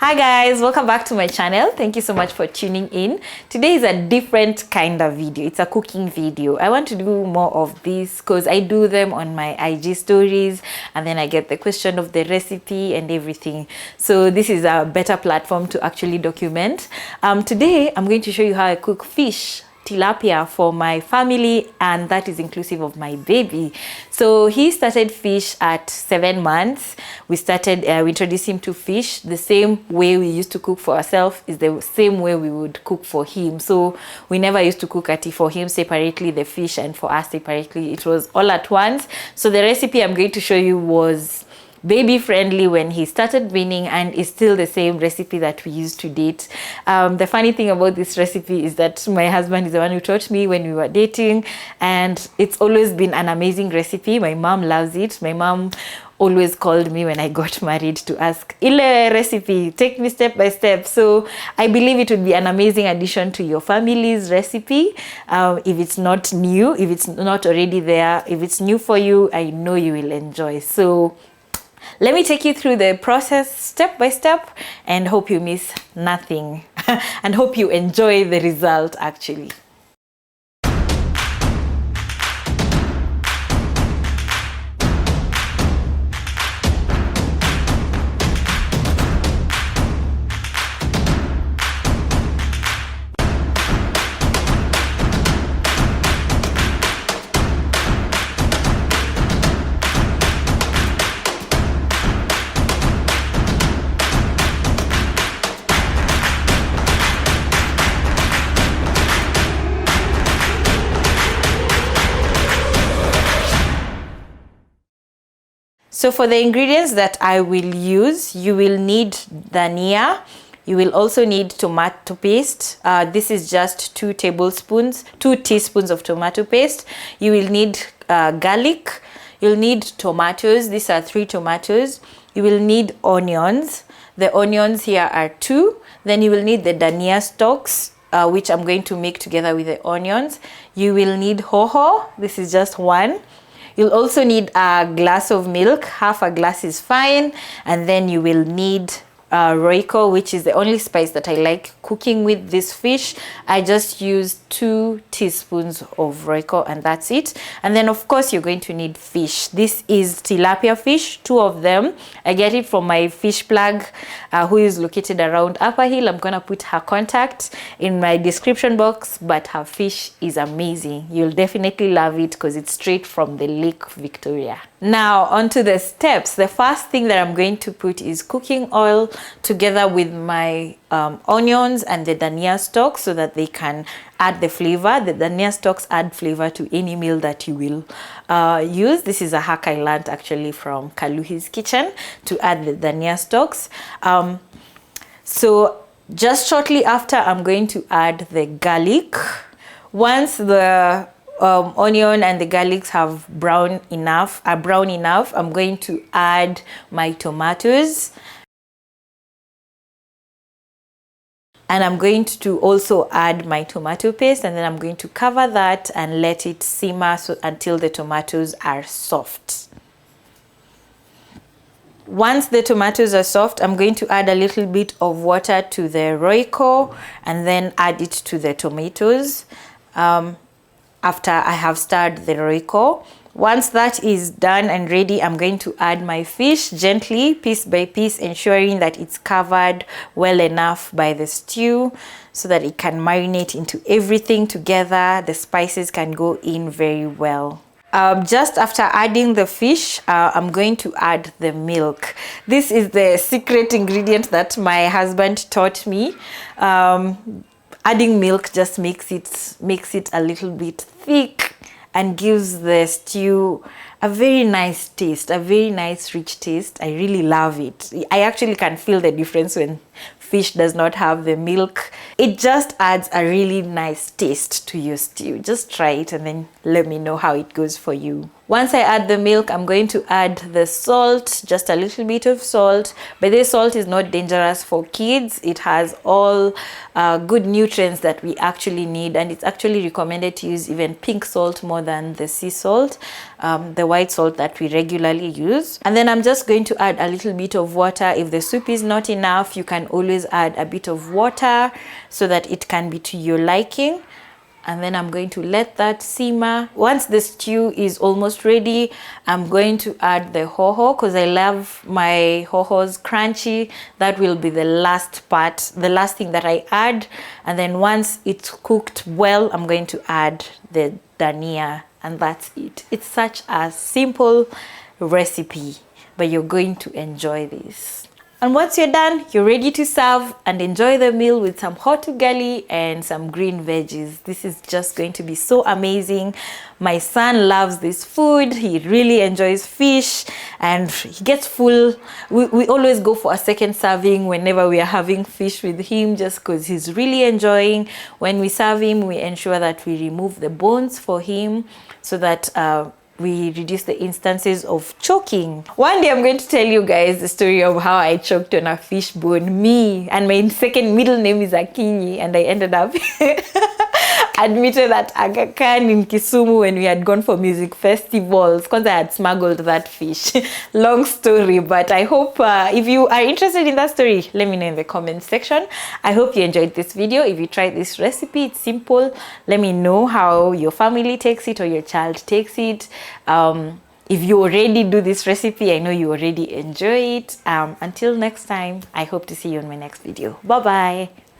Hi guys, welcome back to my channel. Thank you so much for tuning in. Today is a different kind of video. It's a cooking video. I want to do more of this because I do them on my IG stories and then I get the question of the recipe and everything. So this is a better platform to actually document. Today I'm going to show you how I cook fish, tilapia, for my family, and that is inclusive of my baby. So he started fish at 7 months. We introduced him to fish. The same way we used to cook for ourselves is the same way we would cook for him. So we never used to cook for him separately, the fish, and for us separately. It was all at once. So the recipe I'm going to show you was baby friendly when he started weaning, and is still the same recipe that we used to date. The funny thing about this recipe is that my husband is the one who taught me when we were dating, and it's always been an amazing recipe. My mom loves it. My mom always called me when I got married to ask, "Ile recipe, take me step by step." So I believe it would be an amazing addition to your family's recipe. If it's not new, if it's not already there, if it's new for you, I know you will enjoy. So let me take you through the process step by step and hope you miss nothing and hope you enjoy the result actually. So for the ingredients that I will use, you will need dhania. You will also need tomato paste. This is just 2 teaspoons of tomato paste. You will need garlic. You'll need tomatoes. These are 3 tomatoes. You will need onions. The onions here are 2. Then you will need the dhania stalks, which I'm going to make together with the onions. You will need hoho. This is just 1. You'll also need a glass of milk. Half a glass is fine. And then you will need roiko, which is the only spice that I like cooking with this fish. I just use 2 teaspoons of roiko and that's it. And then of course you're going to need fish. This is tilapia fish, 2 of them. I get it from my fish plug who is located around Upper Hill. I'm gonna put her contact in my description box, but her fish is amazing. You'll definitely love it because it's straight from the Lake Victoria. Now onto the steps. The first thing that I'm going to put is cooking oil together with my onions and the dhania stalks so that they can add the flavor. The dhania stalks add flavor to any meal that you will use. This is a hack I learned actually from Kaluhi's kitchen, to add the dhania stalks. So just shortly after, I'm going to add the garlic. Once the onion and the garlics have brown enough, I'm going to add my tomatoes. And I'm going to also add my tomato paste, and then I'm going to cover that and let it simmer until the tomatoes are soft. Once the tomatoes are soft, I'm going to add a little bit of water to the roiko and then add it to the tomatoes after I have stirred the roiko. Once that is done and ready, I'm going to add my fish gently, piece by piece, ensuring that it's covered well enough by the stew so that it can marinate into everything together. The spices can go in very well. Just after adding the fish, I'm going to add the milk. This is the secret ingredient that my husband taught me. Adding milk just makes it a little bit thick and gives the stew a very nice taste, a very nice rich taste. I really love it. I actually can feel the difference when fish does not have the milk. It just adds a really nice taste to your stew. Just try it and then let me know how it goes for you. Once I add the milk, I'm going to add the salt, just a little bit of salt. But this salt is not dangerous for kids. It has all good nutrients that we actually need, and it's actually recommended to use even pink salt more than the sea salt, the white salt that we regularly use. And then I'm just going to add a little bit of water. If the soup is not enough, you can always add a bit of water so that it can be to your liking. And then I'm going to let that simmer. Once the stew is almost ready, I'm going to add the hoho because I love my hohos crunchy. That will be the last part, the last thing that I add. And then once it's cooked well, I'm going to add the dania, and that's it. It's such a simple recipe, but you're going to enjoy this. And once you're done, you're ready to serve and enjoy the meal with some hot ugali and some green veggies. This is just going to be so amazing. My son loves this food. He really enjoys fish and he gets full. We always go for a second serving whenever we are having fish with him, just because he's really enjoying. When we serve him, we ensure that we remove the bones for him so that we reduce the instances of choking. One day I'm going to tell you guys the story of how I choked on a fish bone. Me, and my second middle name is Akinyi, and I ended up admitted at Aga Khan in Kisumu when we had gone for music festivals because I had smuggled that fish. Long story, but I hope if you are interested in that story, let me know in the comment section. I hope you enjoyed this video. If you tried this recipe, it's simple. Let me know how your family takes it or your child takes it. If you already do this recipe, I know you already enjoy it. Until next time, I hope to see you in my next video. Bye bye.